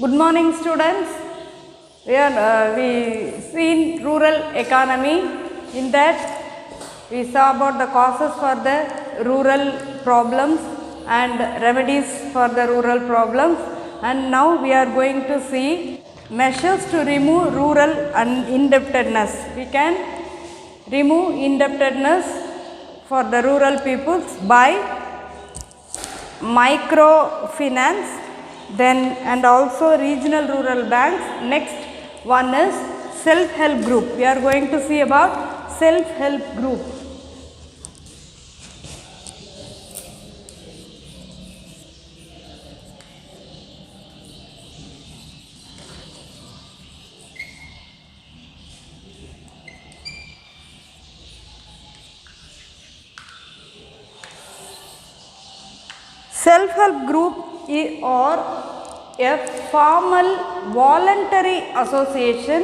Good morning, students. We seen rural economy. In that, we saw about the causes for the rural problems and remedies for the rural problems. And now we are going to see measures to remove rural indebtedness. We can remove indebtedness for the rural peoples by microfinance, then and also regional rural banks. Next one is self-help group. We are going to see about self-help group. Self-help group or a formal voluntary association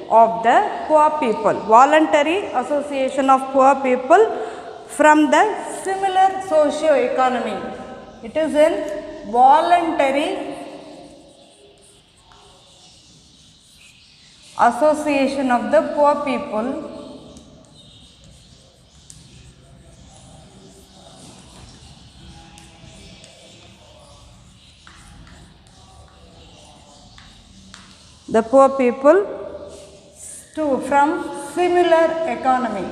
of the poor people, voluntary association of poor people from the similar socio-economy. It is a voluntary association of the poor people from similar economy.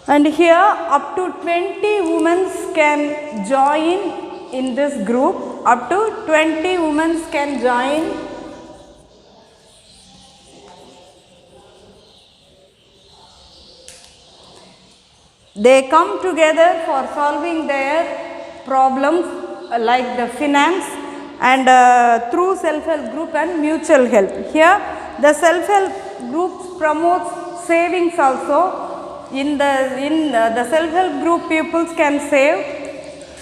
And here up to 20 women can join in this group. Up to 20 women can join. They come together for solving their problems like the finance and through self-help group and mutual help. Here the self-help groups promotes savings also. In the self-help group, peoples can save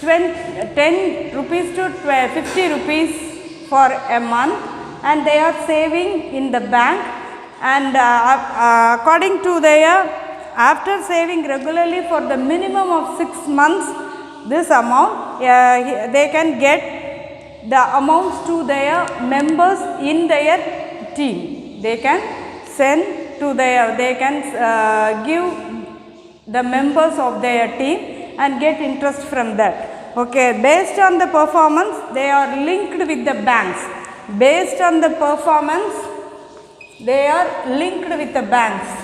10 rupees to 50 rupees for a month, and they are saving in the bank, and according to their, after saving regularly for the minimum of 6 months, this amount they can get the amounts to their members in their team. They can send to their, they can give the members of their team and get interest from that. Okay, based on the performance, they are linked with the banks. Based on the performance, they are linked with the banks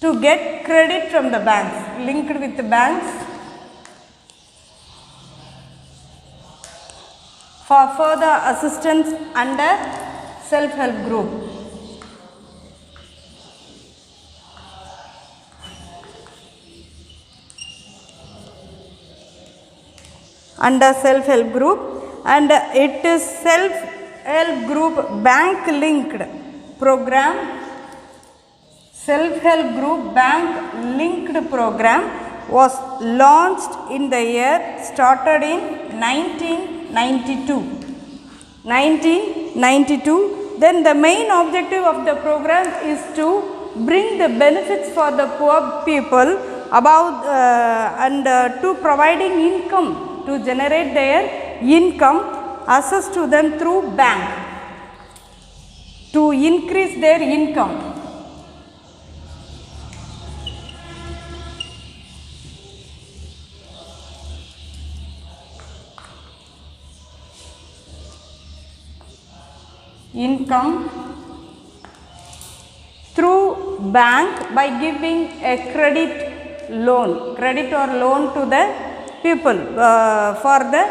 to get credit from the banks, linked with the banks for further assistance under self-help group. Under self-help group, and it is self-help group bank linked program. Self-help group bank linked program was launched in the year, started in 1992. 1992. Then the main objective of the program is to bring the benefits for the poor people about and to providing income, to generate their income, access to them through bank, to increase their income. Income through bank by giving a credit or loan to the people for the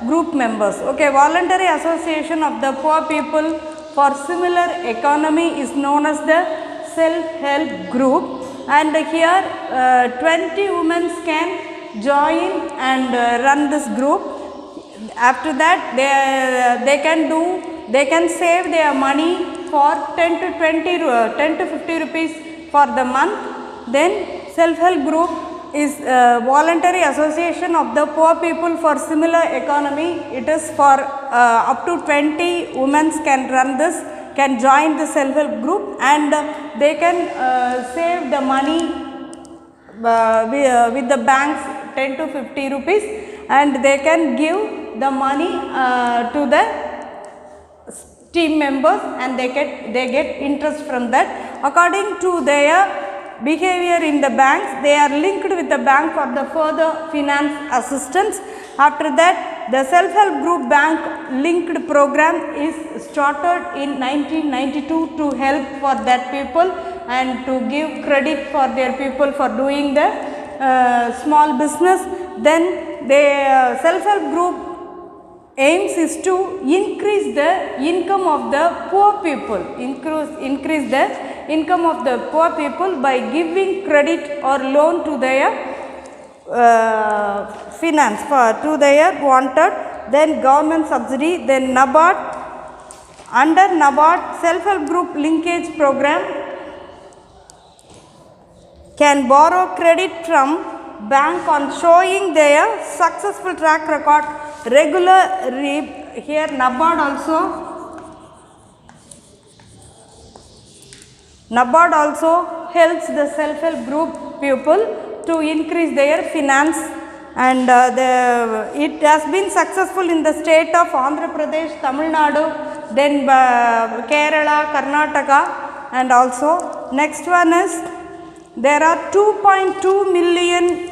group members. Okay, voluntary association of the poor people for similar economy is known as the self-help group, and here 20 women can join and run this group. After that, they can save their money for 10 to 50 rupees for the month. Then self-help group is voluntary association of the poor people for similar economy. It is for up to 20 women can run this can join the self-help group, and they can save the money with the banks 10 to 50 rupees, and they can give the money to the team members, and they get interest from that. According to their behavior in the banks, they are linked with the bank for the further finance assistance. After that, the self-help group bank linked program is started in 1992 to help for that people and to give credit for their people for doing the small business. Then the self-help group aims is to increase the income of the poor people, increase the income of the poor people by giving credit or loan to their finance to their wanted, then government subsidy, then NABARD. Under NABARD, self-help group linkage program can borrow credit from bank on showing their successful track record. Here NABARD also helps the self-help group people to increase their finance, and it has been successful in the state of Andhra Pradesh, Tamil Nadu, then Kerala, Karnataka, and also next one is there are 2.2 million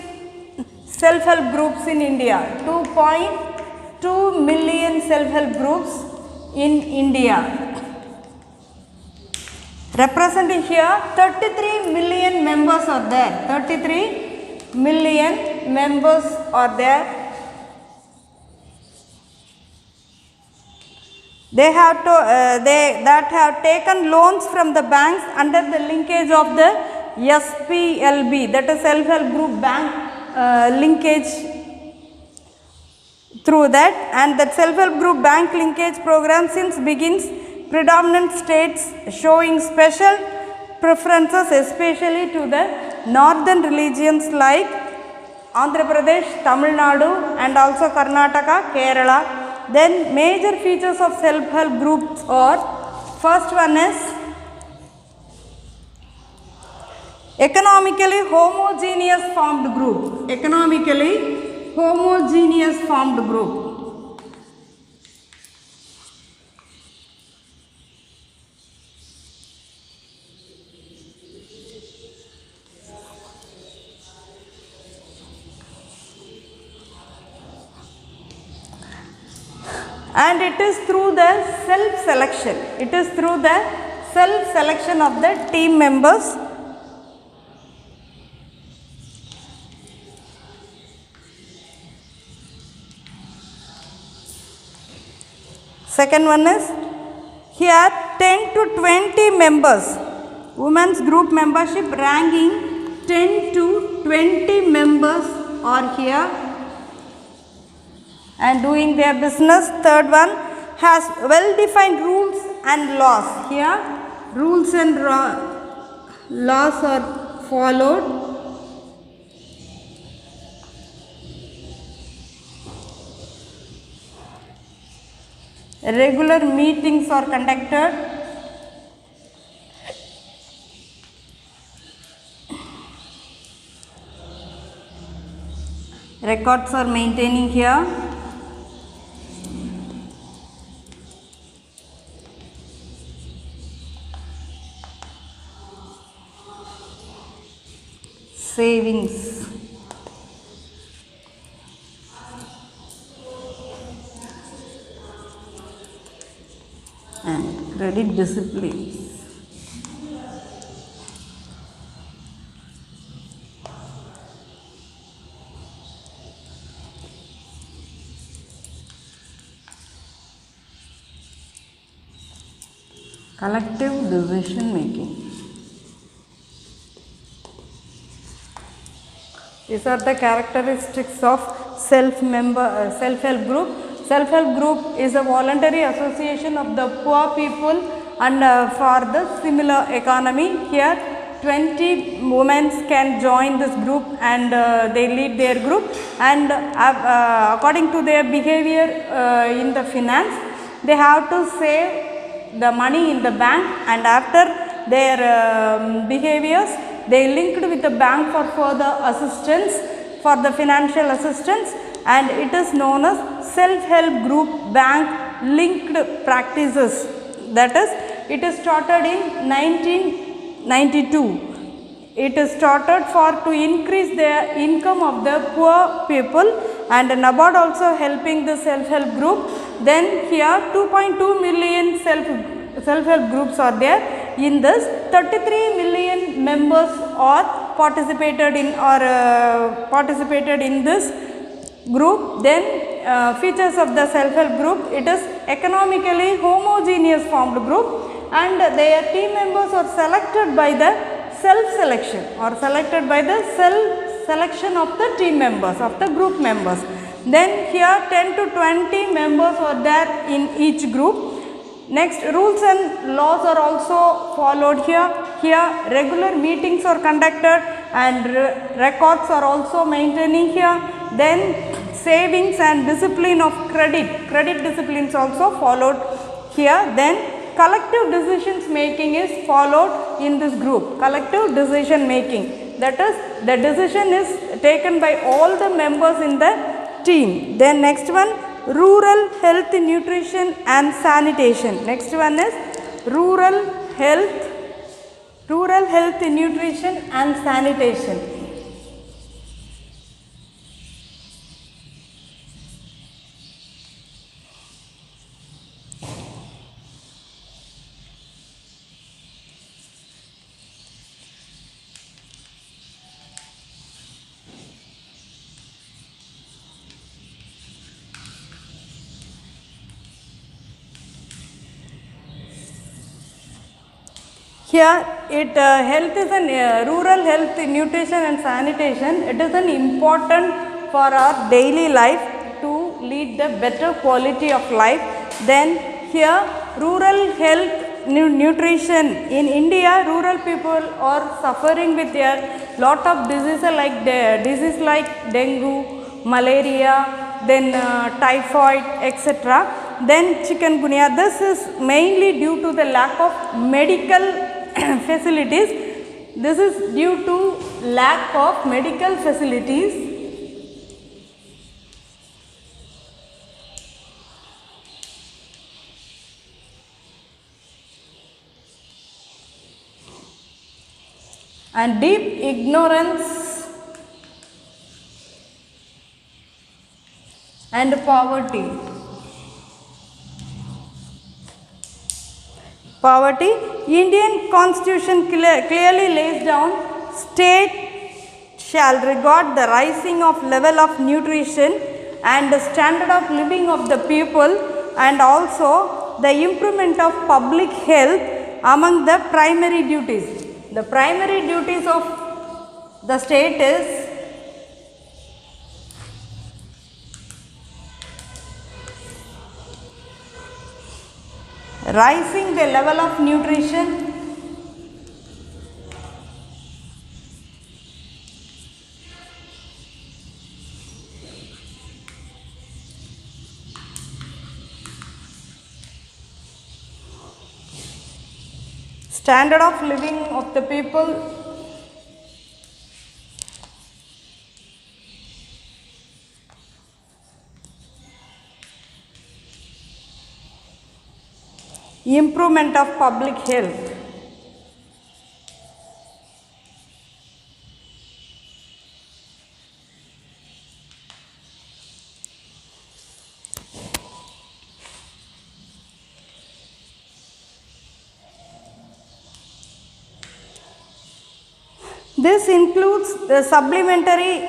self-help groups in India. 2.2 million self-help groups in India. Representing here 33 million members are there. 33 million members are there. They have to that have taken loans from the banks under the linkage of the SPLB, that is self-help group bank linkage through that, and that self-help group bank linkage program since begins predominant states showing special preferences especially to the northern regions like Andhra Pradesh, Tamil Nadu, and also Karnataka, Kerala. Then major features of self-help groups are, first one is economically homogeneous formed group. Economically homogeneous formed group. And it is through the self-selection. It is through the self-selection of the team members. Second one is here 10 to 20 members. Women's group membership ranking 10 to 20 members are here and doing their business. Third one has well defined rules and laws. Here rules and laws are followed. Regular meetings are conducted. Records are maintaining here. Savings. And credit discipline. Collective decision making. These are the characteristics of self-help group. Self-help group is a voluntary association of the poor people and for the similar economy. Here 20 women can join this group and they lead their group, and according to their behavior in the finance, they have to save the money in the bank, and after their behaviors they linked with the bank for further assistance, for the financial assistance, and it is known as self-help group bank linked practices. That is, it is started in 1992. It is started for to increase the income of the poor people, and NABARD also helping the self-help group. Then here 2.2 million self-help groups are there. In this 33 million members are participated in this group. Then features of the self-help group: it is economically homogeneous formed group, and their team members are selected by the self-selection, or selected by the self-selection of the team members, of the group members. Then here 10 to 20 members are there in each group. Next, rules and laws are also followed here. Here regular meetings are conducted, and records are also maintaining here. Then savings and discipline of credit disciplines also followed here. Then collective decisions making is followed in this group. Collective decision making, that is, the decision is taken by all the members in the team. Then next one, rural health, nutrition and sanitation. Next one is rural health, nutrition and sanitation. Here health is an rural health, nutrition and sanitation. It is an important for our daily life to lead the better quality of life. Then here rural health, nutrition. In India, rural people are suffering with a lot of diseases like dengue, malaria, then typhoid, etc. Then chikungunya. This is mainly due to the lack of medical facilities. This is due to lack of medical facilities. And deep ignorance and poverty. Indian Constitution clearly lays down, state shall regard the rising of level of nutrition and the standard of living of the people, and also the improvement of public health among the primary duties. The primary duties of the state is rising the level of nutrition, standard of living of the people, improvement of public health. This includes the supplementary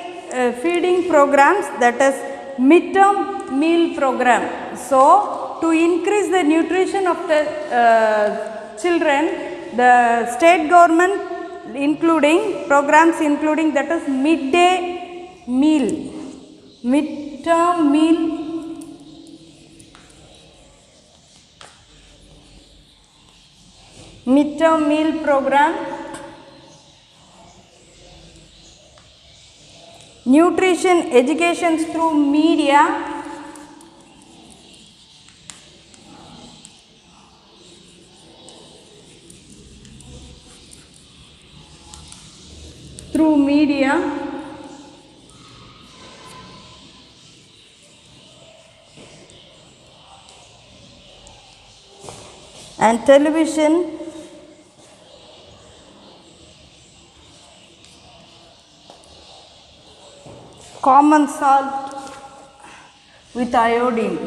feeding programs, that is midterm meal program. So, to increase the nutrition of the children, the state government including programs including, that is midday meal, midterm meal, program, nutrition education through media, media and television common salt with iodine.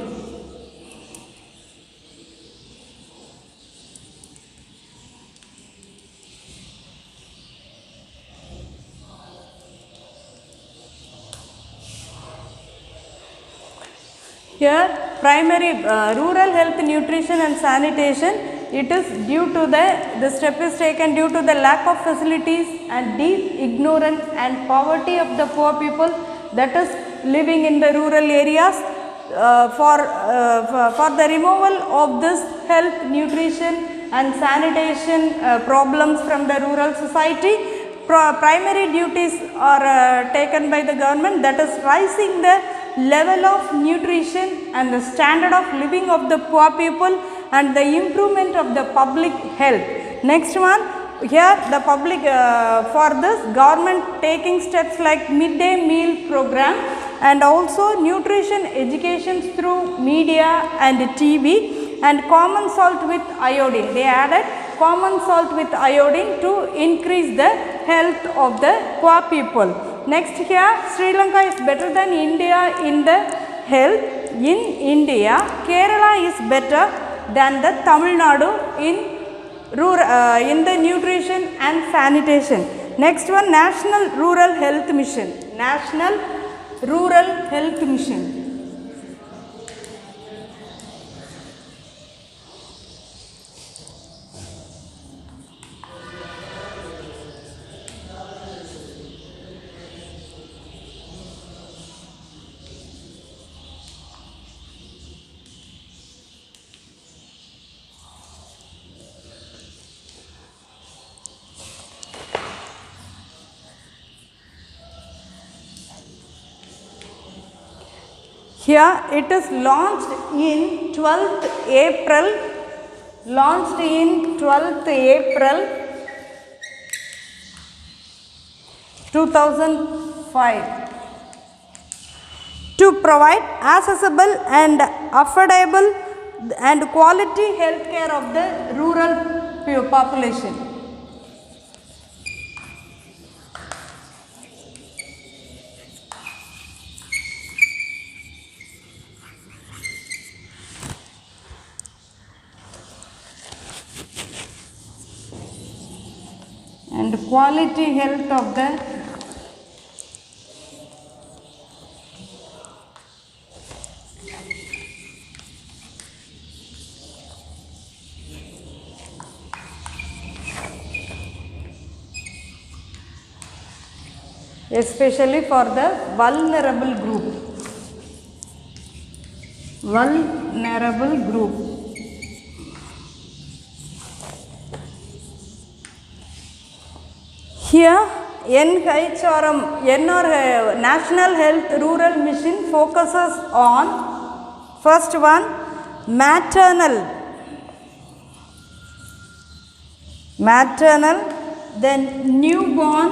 Here primary rural health, nutrition and sanitation, it is due to the step is taken due to the lack of facilities and deep ignorance and poverty of the poor people that is living in the rural areas. For the removal of this health, nutrition and sanitation problems from the rural society, primary duties are taken by the government, that is rising the level of nutrition and the standard of living of the poor people and the improvement of the public health. Next one, here the public for this government taking steps like midday meal program and also nutrition educations through media and TV and common salt with iodine. They added common salt with iodine to increase the health of the poor people. Next here, Sri Lanka is better than India in the health. In India, Kerala is better than the Tamil Nadu in the nutrition and sanitation. Next one, National Rural Health Mission. National Rural Health Mission. Here it is launched in 12th April, 2005 to provide accessible and affordable and quality health care of the rural population. And quality health of the especially for the vulnerable group. Vulnerable group. Here NHRM, National Health Rural Mission focuses on first one maternal, then newborn,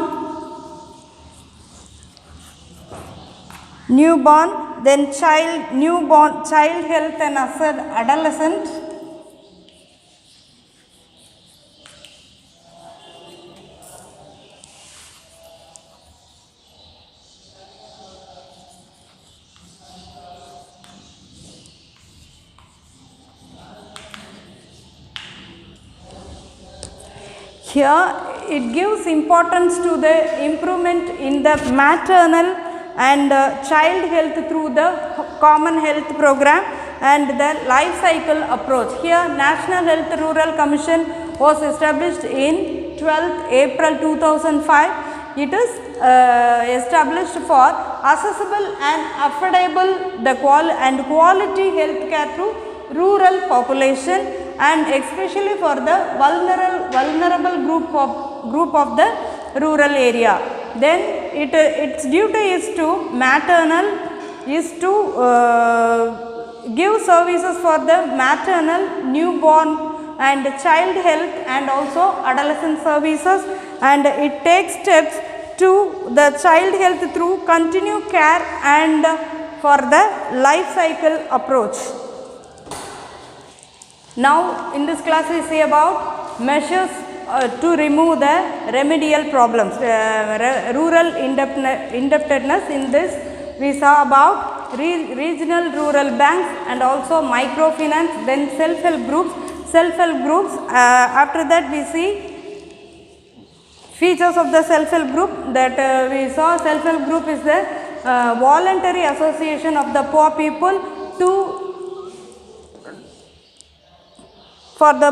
then child health and adolescent, here it gives importance to the improvement in the maternal and child health through the common health program and the life cycle approach. Here National Health Rural Commission was established in 12th April 2005. It is established for accessible and affordable quality health care to rural population and especially for the vulnerable group of the rural area. Then its duty is to give services for the maternal, newborn and child health and also adolescent services, and it takes steps to the child health through continued care and for the life cycle approach. Now in this class we see about measures to remove the remedial problems, rural indebtedness. In this we saw about regional rural banks and also microfinance, then self-help groups. After that we see features of the self-help group, that we saw self-help group is the voluntary association of the poor people for the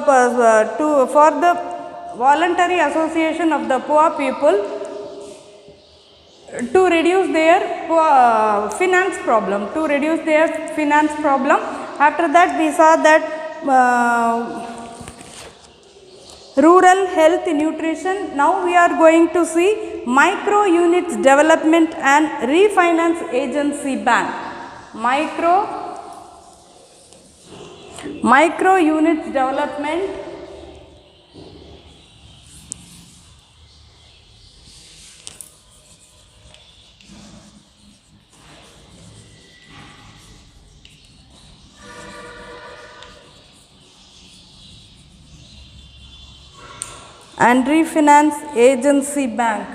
voluntary association of the poor people to reduce their finance problem. After that we saw that rural health nutrition. Now we are going to see micro units development and refinance agency bank. Micro units development and refinance agency bank.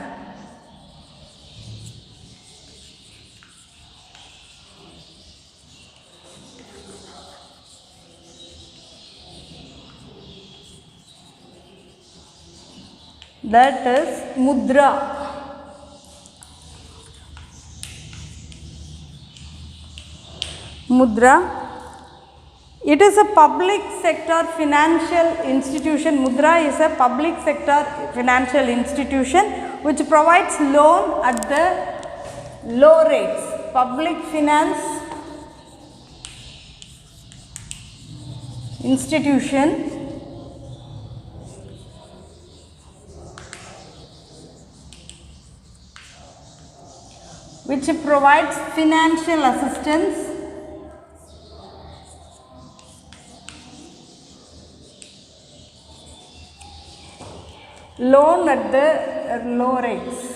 That is Mudra. It is a public sector financial institution. Mudra is a public sector financial institution which provides loan at the low rates. Public finance institution which provides financial assistance loan at the low rates.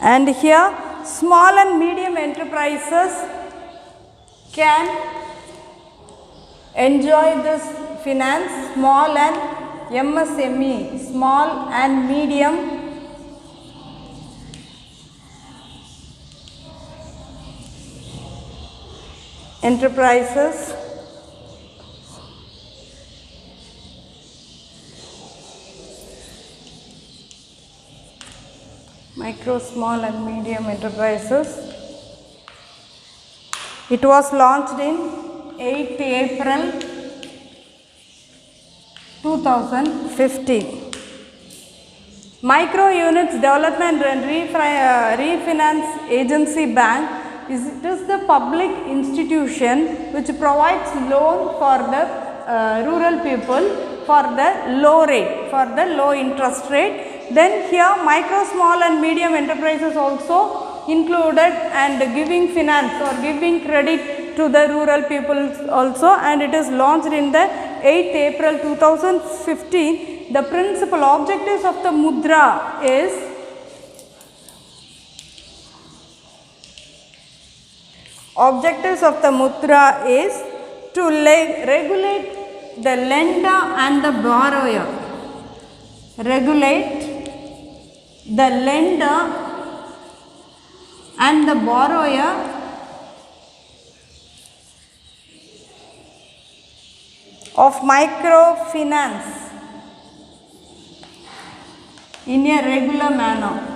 And here small and medium enterprises can enjoy this finance. Small and MSME, small and medium enterprises micro, small and medium enterprises. It was launched in 8th April 2015. Micro units development and refinance agency bank it is the public institution which provides loan for the rural people for the low rate, for the low interest rate. Then here micro, small and medium enterprises also included and giving finance or giving credit to the rural people also, and it is launched in the 8th April 2015. The principal objectives of the Mudra is to regulate the lender and the borrower. Regulate the lender and the borrower of microfinance in a regular manner.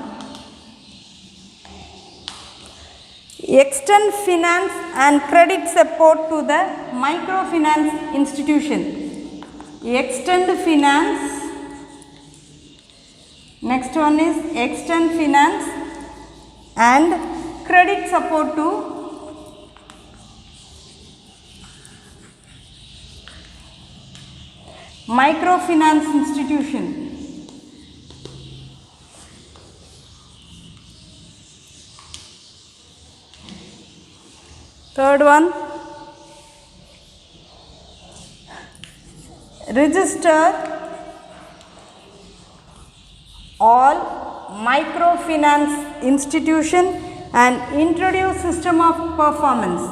Extend finance and credit support to the microfinance institution. Extend finance. Next one is extend finance and credit support to microfinance institution. Third one, register all microfinance institution and introduce system of performance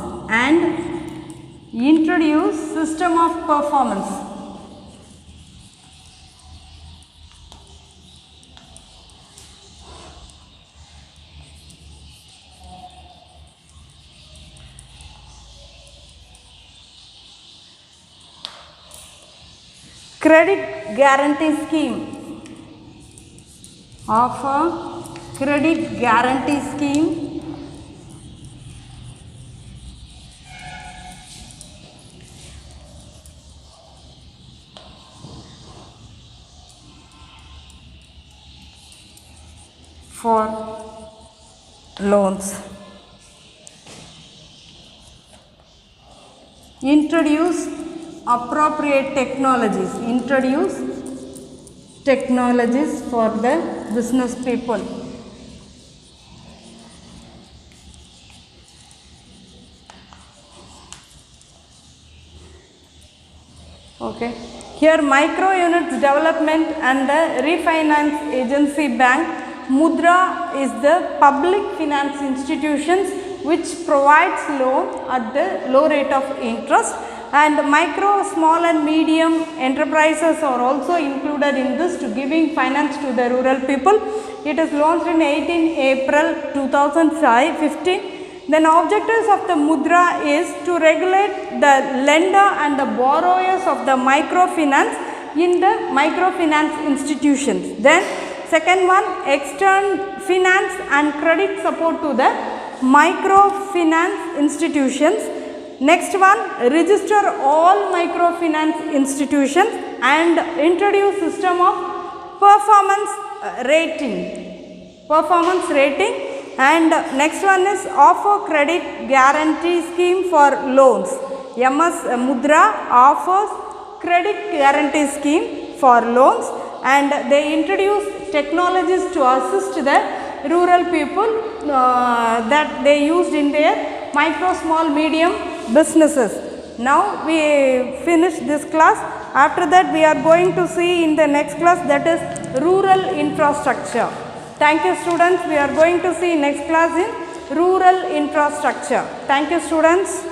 credit guarantee scheme for loans. Introduce appropriate technologies for the business people. Okay. Here micro units development and the refinance agency bank. Mudra is the public finance institutions which provides loan at the low rate of interest, and micro, small and medium enterprises are also included in this to giving finance to the rural people. It is launched in 18 April 2015. Then objectives of the Mudra is to regulate the lender and the borrowers of the microfinance in the microfinance institutions. Then second one, extend finance and credit support to the microfinance institutions. Next one, register all microfinance institutions and introduce system of performance rating. And next one is offer credit guarantee scheme for loans. MS Mudra offers credit guarantee scheme for loans, and they introduce technologies to assist the rural people that they used in their micro, small, medium businesses. Now we finish this class. After that we are going to see in the next class, that is rural infrastructure. Thank you students. We are going to see next class in rural infrastructure. Thank you students.